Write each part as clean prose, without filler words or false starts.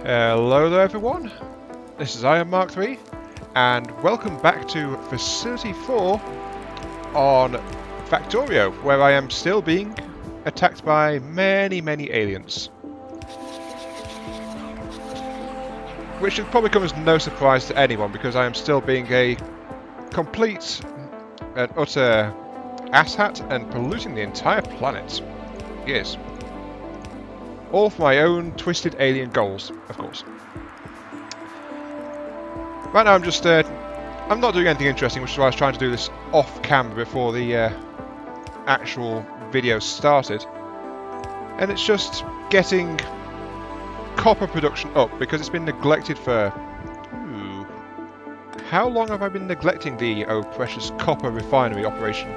Hello there everyone, this is Iron Mark III, and welcome back to Facility 4 on Factorio, where I am still being attacked by many aliens. Which should probably come as no surprise to anyone, because I am still being a complete and utter asshat and polluting the entire planet. Yes. All for my own twisted alien goals, of course. Right now I'm just, I'm not doing anything interesting, which is why I was trying to do this off-camera before the actual video started. And it's just getting copper production up, because it's been neglected for... how long have I been neglecting the Oh Precious Copper refinery operation?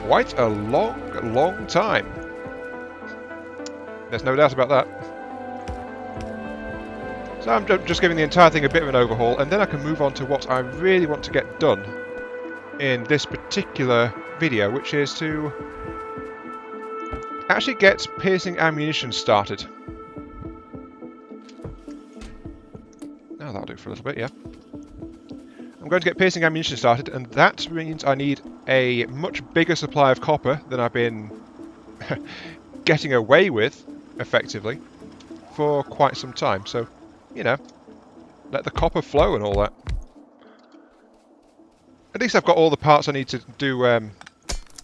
Quite a long time. There's no doubt about that. So I'm just giving the entire thing a bit of an overhaul, and then I can move on to what I really want to get done in this particular video, which is to actually get piercing ammunition started. Now that'll do for a little bit, yeah. I'm going to get piercing ammunition started, and that means I need a much bigger supply of copper than I've been getting away with, effectively, for quite some time. So, you know, let the copper flow and all that. At least I've got all the parts I need to do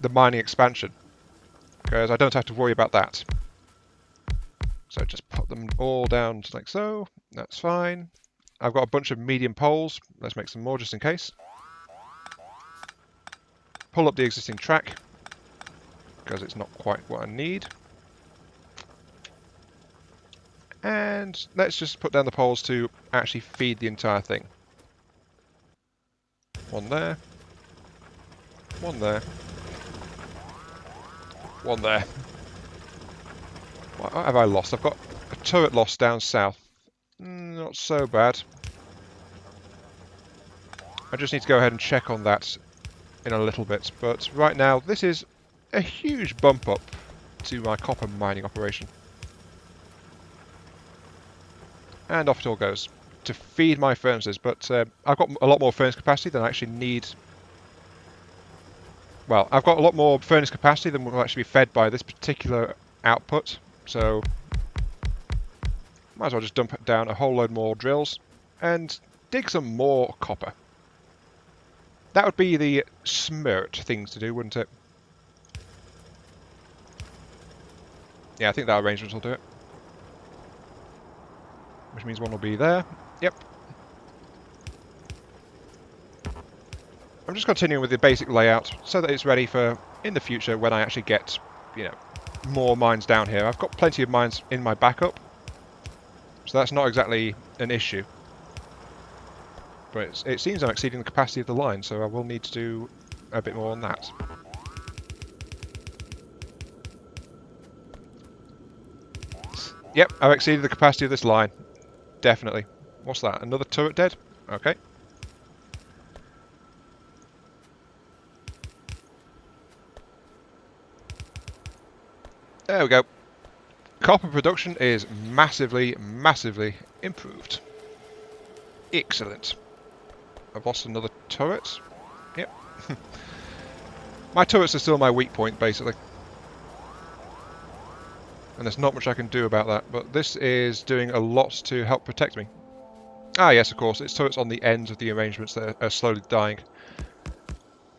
the mining expansion, because I don't have to worry about that. So just put them all down like so. That's fine. I've got a bunch of medium poles. Let's make some more just in case. Pull up the existing track, because it's not quite what I need. And let's just put down the poles to actually feed the entire thing. One there. One there. One there. What have I lost? I've got a turret lost down south. Not so bad. I just need to go ahead and check on that in a little bit. But right now, this is a huge bump up to my copper mining operation. And off it all goes to feed my furnaces, but I've got a lot more furnace capacity than I actually need. Well, I've got a lot more furnace capacity than will actually be fed by this particular output, so might as well just dump down a whole load more drills and dig some more copper. That would be the smart thing to do, wouldn't it? Yeah, I think that arrangement will do it. Which means one will be there. Yep. I'm just continuing with the basic layout so that it's ready for in the future when I actually get, you know, more mines down here. I've got plenty of mines in my backup, so that's not exactly an issue. But it seems I'm exceeding the capacity of the line, so I will need to do a bit more on that. Yep, I've exceeded the capacity of this line. Definitely. What's that? Another turret dead? Okay. There we go. Copper production is massively improved. Excellent. I've lost another turret. Yep. My turrets are still my weak point, basically. And there's not much I can do about that, but this is doing a lot to help protect me. Ah yes, of course, it's turrets on the ends of the arrangements that are slowly dying.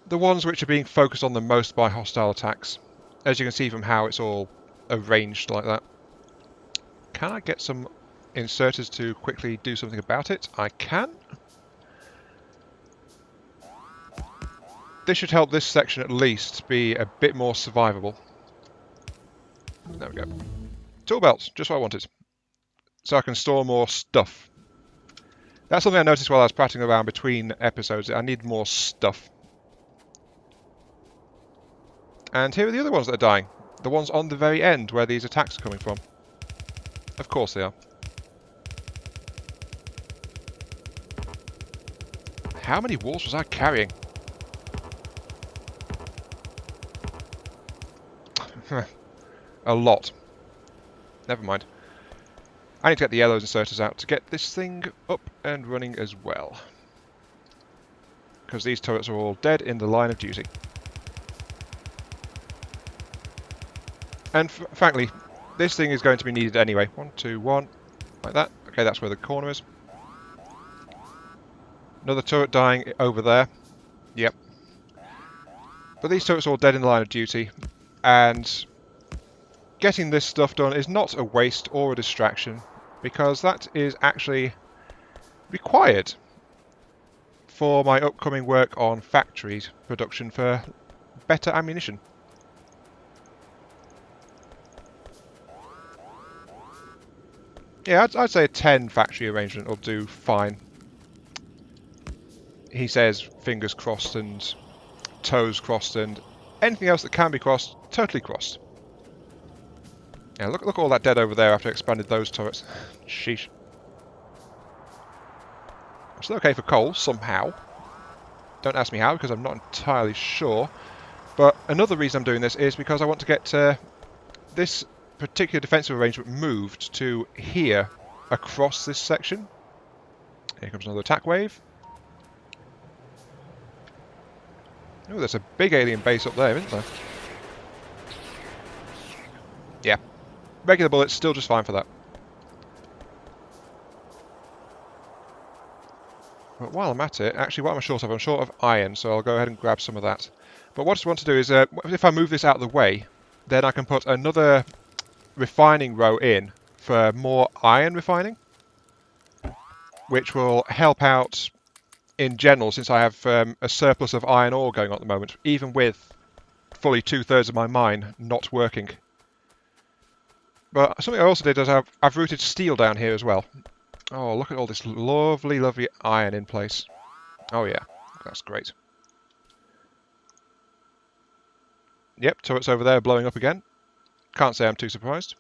The ones which are being focused on the most by hostile attacks. As you can see from how it's all arranged like that. Can I get some inserters to quickly do something about it? I can. This should help this section at least be a bit more survivable. There we go. Tool belts, just what I wanted. So I can store more stuff. That's something I noticed while I was prattling around between episodes. I need more stuff. And here are the other ones that are dying. The ones on the very end where these attacks are coming from. Of course they are. How many walls was I carrying? A lot. Never mind. I need to get the yellows inserters out to get this thing up and running as well. Because these turrets are all dead in the line of duty. And frankly, this thing is going to be needed anyway. 1, 2, 1. Like that. Okay, that's where the corner is. Another turret dying over there. Yep. But these turrets are all dead in the line of duty. And getting this stuff done is not a waste or a distraction, because that is actually required for my upcoming work on factory production for better ammunition. Yeah, I'd say a 10 factory arrangement will do fine. He says fingers crossed and toes crossed and anything else that can be crossed, totally crossed. Yeah, look at all that dead over there after I expanded those turrets. Sheesh. I'm still okay for coal, somehow. Don't ask me how, because I'm not entirely sure. But another reason I'm doing this is because I want to get this particular defensive arrangement moved to here, across this section. Here comes another attack wave. Oh, there's a big alien base up there, isn't there? Yeah. Regular bullets, still just fine for that. But while I'm at it, actually what am I short of? I'm short of iron, so I'll go ahead and grab some of that. But what I just want to do is, if I move this out of the way, then I can put another refining row in for more iron refining, which will help out in general, since I have a surplus of iron ore going on at the moment, even with fully 2/3 of my mine not working. But something I also did is I've routed steel down here as well. Oh, look at all this lovely, lovely iron in place. Oh yeah, that's great. Yep, turrets over there blowing up again. Can't say I'm too surprised.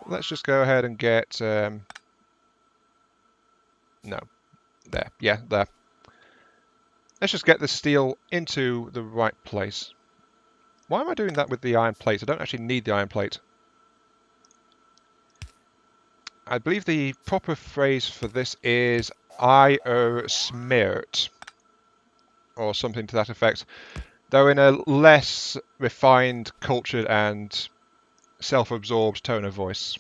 Let's just go ahead and get... no. There. Yeah, there. Let's just get the steel into the right place. Why am I doing that with the iron plate? I don't actually need the iron plate. I believe the proper phrase for this is smeart, or something to that effect. Though in a less refined, cultured and self-absorbed tone of voice.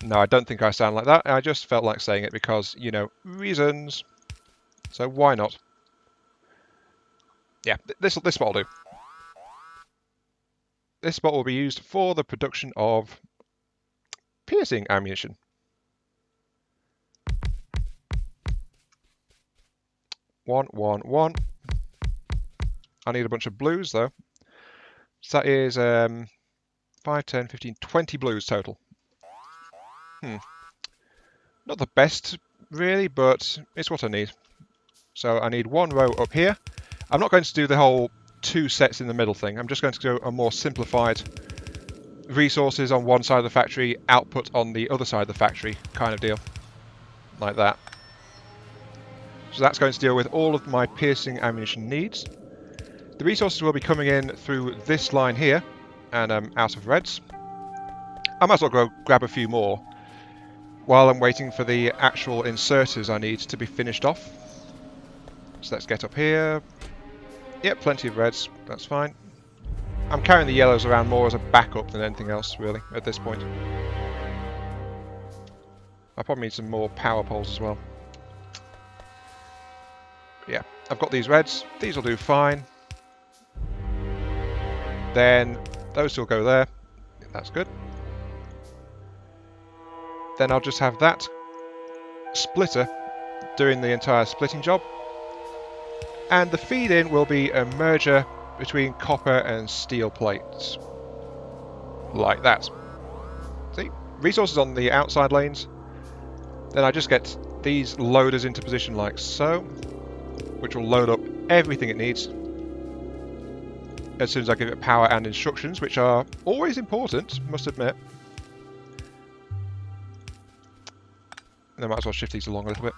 No, I don't think I sound like that. I just felt like saying it because, you know, reasons. So why not? Yeah, this spot will do. This spot will be used for the production of piercing ammunition. One. I need a bunch of blues though. So that is 5, 10, 15, 20 blues total. Not the best really, but it's what I need. So I need one row up here. I'm not going to do the whole 2 sets in the middle thing. I'm just going to do a more simplified resources on one side of the factory, output on the other side of the factory kind of deal. Like that. So that's going to deal with all of my piercing ammunition needs. The resources will be coming in through this line here, and I'm out of reds. I might as well go grab a few more while I'm waiting for the actual inserters I need to be finished off. So let's get up here. Yep, plenty of reds, that's fine. I'm carrying the yellows around more as a backup than anything else, really, at this point. I probably need some more power poles as well. Yeah, I've got these reds. These will do fine. Then those will go there. That's good. Then I'll just have that splitter doing the entire splitting job. And the feed-in will be a merger between copper and steel plates. Like that. See? Resources on the outside lanes. Then I just get these loaders into position like so, which will load up everything it needs. as soon as I give it power and instructions, which are always important, must admit. And I might as well shift these along a little bit.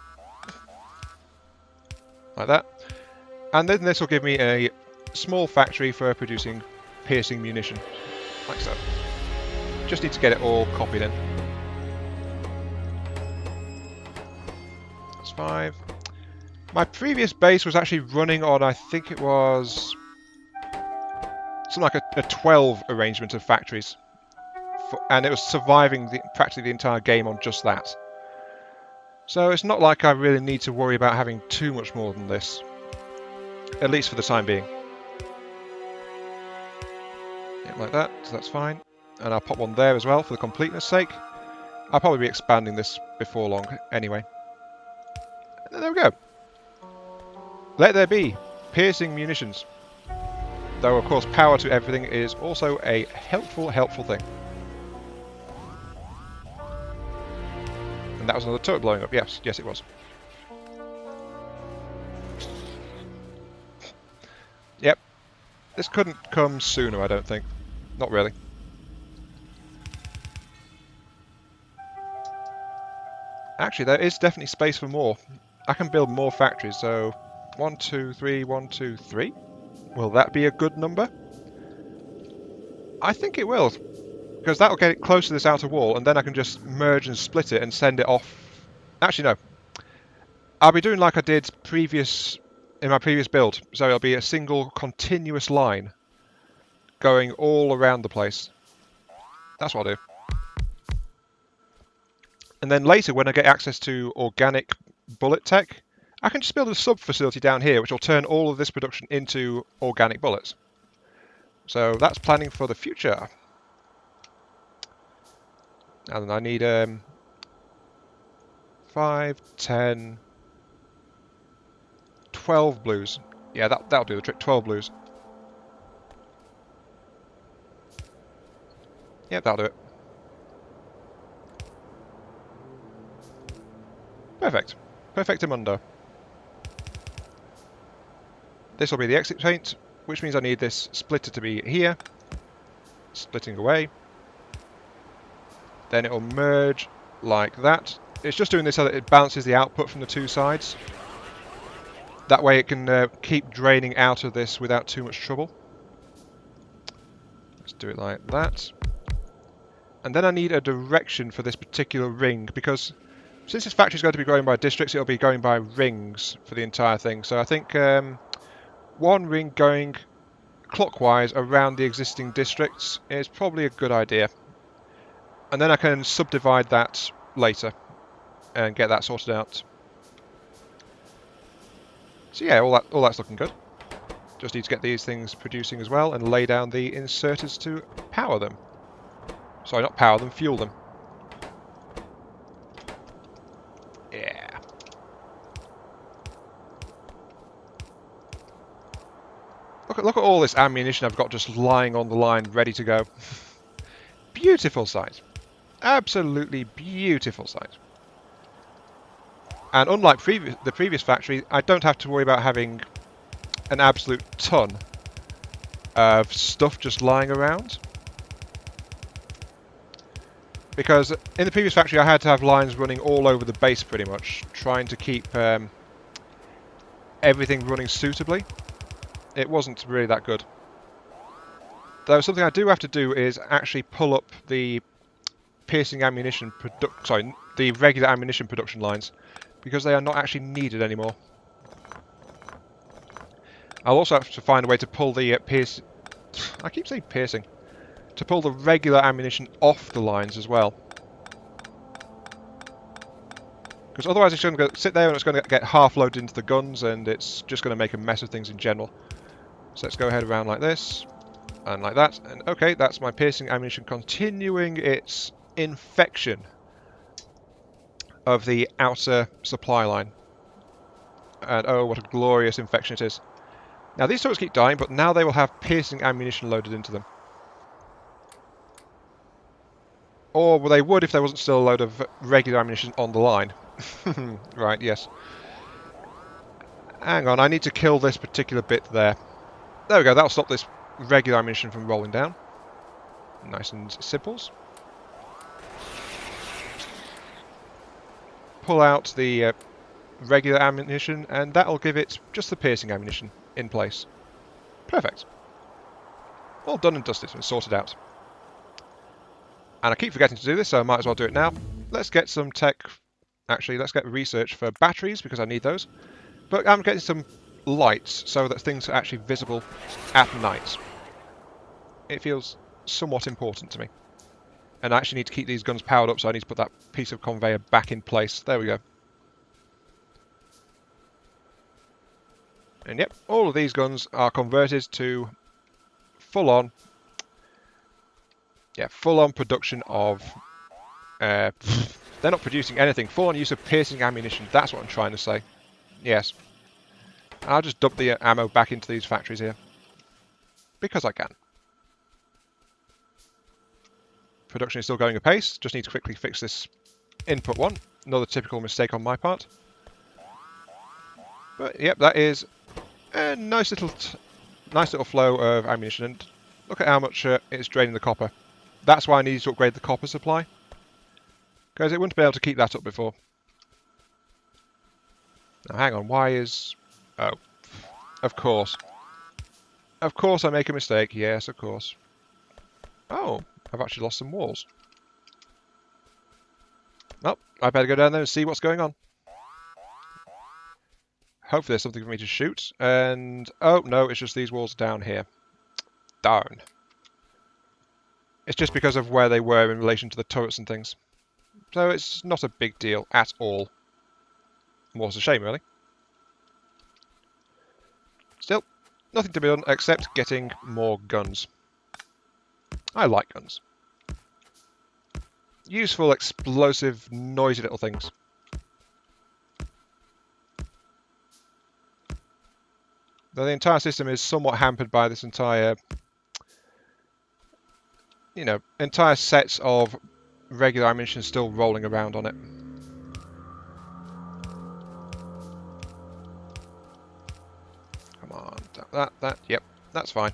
Like that. And then this will give me a small factory for producing piercing munition. Like so. Just need to get it all copied in. That's 5. My previous base was actually running on, I think it was something like a 12 arrangement of factories. And it was surviving practically the entire game on just that. So it's not like I really need to worry about having too much more than this. At least for the time being. Yeah, like that, so that's fine. And I'll pop one there as well for the completeness sake. I'll probably be expanding this before long anyway. And there we go. Let there be piercing munitions. Though of course power to everything is also a helpful thing. And that was another turret blowing up. Yes, it was. Yep. This couldn't come sooner, I don't think. Not really. Actually, there is definitely space for more. I can build more factories, so 1, 2, 3, 1, 2, 3. Will that be a good number? I think it will. Because that'll get it close to this outer wall, and then I can just merge and split it and send it off. Actually, no. I'll be doing like I did in my previous build. So it'll be a single continuous line going all around the place. That's what I'll do. And then later, when I get access to organic bullet tech, I can just build a sub-facility down here, which will turn all of this production into organic bullets. So that's planning for the future. And I need 5, 10, 12 blues. Yeah, that'll do the trick. 12 blues. Yeah, that'll do it. Perfect. Perfectamundo. This will be the exit paint, which means I need this splitter to be here. Splitting away. Then it will merge like that. It's just doing this so that it balances the output from the two sides. That way it can keep draining out of this without too much trouble. Let's do it like that. And then I need a direction for this particular ring, because since this factory is going to be going by districts, it'll be going by rings for the entire thing. So I think one ring going clockwise around the existing districts is probably a good idea. And then I can subdivide that later and get that sorted out. So yeah, all that's looking good. Just need to get these things producing as well and lay down the inserters to power them. Sorry, not power them, fuel them. Yeah. Look at all this ammunition I've got just lying on the line, ready to go. Beautiful sight. Absolutely beautiful sight. And unlike the previous factory, I don't have to worry about having an absolute ton of stuff just lying around. Because in the previous factory I had to have lines running all over the base pretty much, trying to keep everything running suitably. It wasn't really that good. Though something I do have to do is actually pull up the piercing ammunition the regular ammunition production lines, because they are not actually needed anymore. I'll also have to find a way to pull the I keep saying piercing. To pull the regular ammunition off the lines as well. Because otherwise it's going to sit there and it's going to get half loaded into the guns, and it's just going to make a mess of things in general. So let's go ahead around like this, and like that, and okay, that's my piercing ammunition continuing its infection of the outer supply line. And oh, what a glorious infection it is. Now these turrets keep dying, but now they will have piercing ammunition loaded into them. Or well, they would if there wasn't still a load of regular ammunition on the line. Right, yes. Hang on, I need to kill this particular bit there. There we go, that'll stop this regular ammunition from rolling down. Nice and simples. Pull out the regular ammunition, and that'll give it just the piercing ammunition in place. Perfect. All done and dusted and sorted out. And I keep forgetting to do this, so I might as well do it now. Let's get some tech. Actually, let's get research for batteries, because I need those. But I'm getting some lights so that things are actually visible at night. It feels somewhat important to me. And I actually need to keep these guns powered up, so I need to put that piece of conveyor back in place. There we go. And yep, all of these guns are converted to full-on production of... they're not producing anything. Full-on use of piercing ammunition. That's what I'm trying to say. Yes. I'll just dump the ammo back into these factories here. Because I can. Production is still going apace. Just need to quickly fix this input one. Another typical mistake on my part. But yep, that is a nice little flow of ammunition. And look at how much it's draining the copper. That's why I needed to upgrade the copper supply. Because it wouldn't be able to keep that up before. Now hang on, why is... Oh, of course. Of course I make a mistake, yes, of course. Oh, I've actually lost some walls. Well, I better go down there and see what's going on. Hopefully there's something for me to shoot, and... Oh, no, it's just these walls down here. Darn. It's just because of where they were in relation to the turrets and things. So it's not a big deal at all. Well, it's a shame, really. Still, nothing to be done except getting more guns. I like guns. Useful, explosive, noisy little things. Though the entire system is somewhat hampered by this entire... entire sets of regular ammunition still rolling around on it. Come on, yep, that's fine.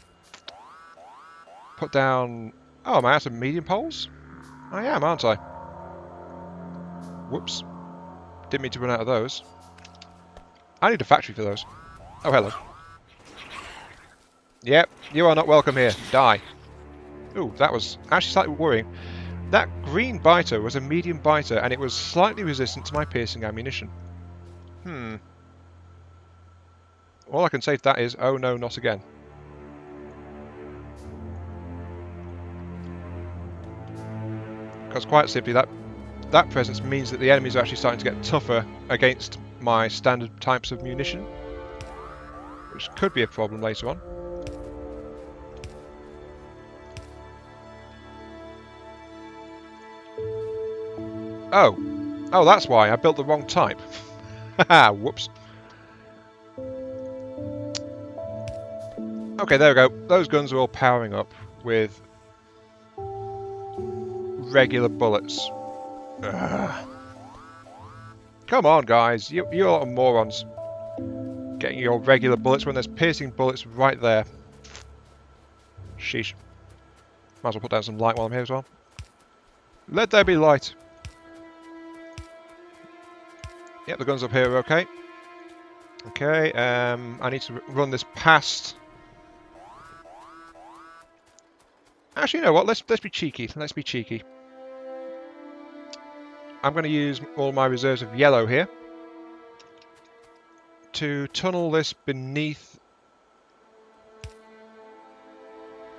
Put down... Oh, am I out of medium poles? I am, aren't I? Whoops. Didn't mean to run out of those. I need a factory for those. Oh, hello. Yep, you are not welcome here. Die. Ooh, that was actually slightly worrying. That green biter was a medium biter, and it was slightly resistant to my piercing ammunition. All I can say to that is, oh no, not again. Because quite simply, that presence means that the enemies are actually starting to get tougher against my standard types of munition. Which could be a problem later on. Oh, that's why I built the wrong type. Haha, whoops. Okay, there we go. Those guns are all powering up with regular bullets. Ugh. Come on, guys. You're morons. Getting your regular bullets when there's piercing bullets right there. Sheesh. Might as well put down some light while I'm here as well. Let there be light. Yep, the guns up here are okay. Okay, I need to run this past... Actually, you know what? Let's be cheeky. Let's be cheeky. I'm going to use all my reserves of yellow here to tunnel this beneath...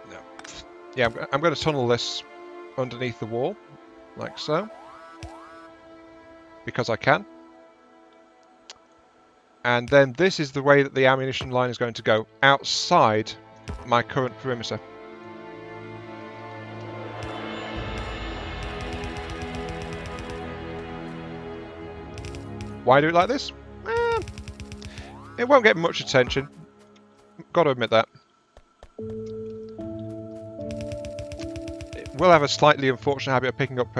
No. Yeah, I'm going to tunnel this underneath the wall, like so. Because I can. And then this is the way that the ammunition line is going to go, outside my current perimeter. Why do it like this? It won't get much attention. Got to admit that. It will have a slightly unfortunate habit of picking up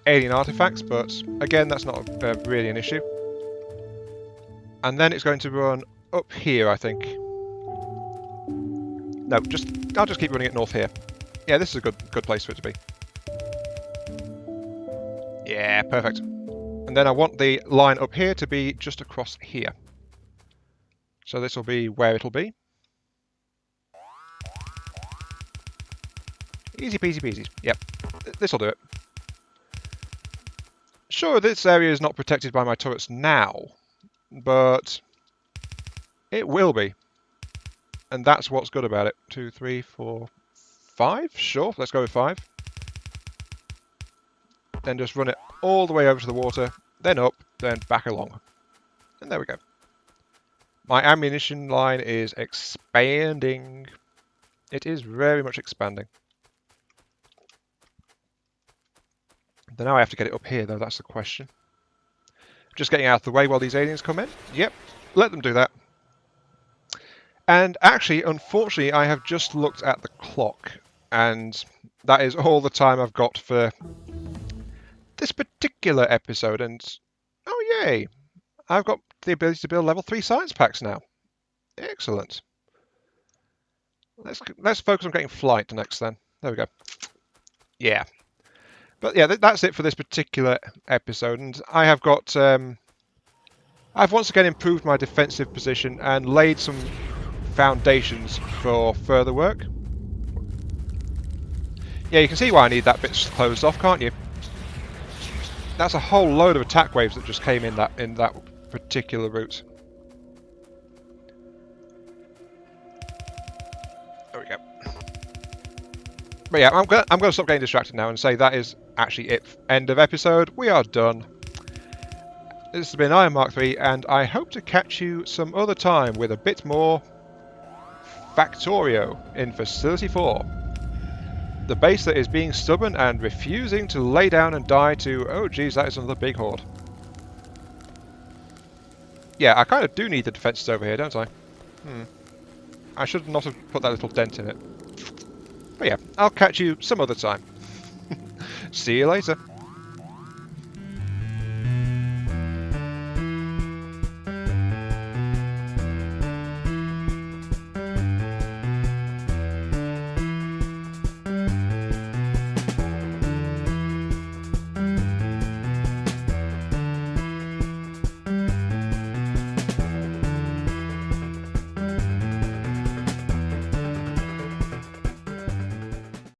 alien artifacts, but again, that's not really an issue. And then it's going to run up here, I think. No, I'll just keep running it north here. Yeah, this is a good place for it to be. Yeah, perfect. And then I want the line up here to be just across here. So this will be where it'll be. Easy peasy peasy. Yep, this will do it. Sure, this area is not protected by my turrets now, but it will be. And that's what's good about it. 2, 3, 4, 5? Sure, let's go with 5. Then just run it all the way over to the water, then up, then back along. And there we go. My ammunition line is expanding. It is very much expanding. Then now I have to get it up here, though, that's the question. Just getting out of the way while these aliens come in? Yep, let them do that. And actually, unfortunately, I have just looked at the clock, and that is all the time I've got for this particular episode, and oh yay! I've got the ability to build level 3 science packs now. Excellent. Let's focus on getting flight next then. There we go. Yeah. But yeah, that's it for this particular episode, and I have got... I've once again improved my defensive position and laid some foundations for further work. Yeah, you can see why I need that bit closed off, can't you? That's a whole load of attack waves that just came in that particular route. There we go. But yeah, I'm going to stop getting distracted now and say that is actually it. End of episode. We are done. This has been Iron Mark 3, and I hope to catch you some other time with a bit more Factorio in Facility 4. The base that is being stubborn and refusing to lay down and die to... Oh geez, that is another big horde. Yeah, I kind of do need the defences over here, don't I? I should not have put that little dent in it. But yeah, I'll catch you some other time. See you later.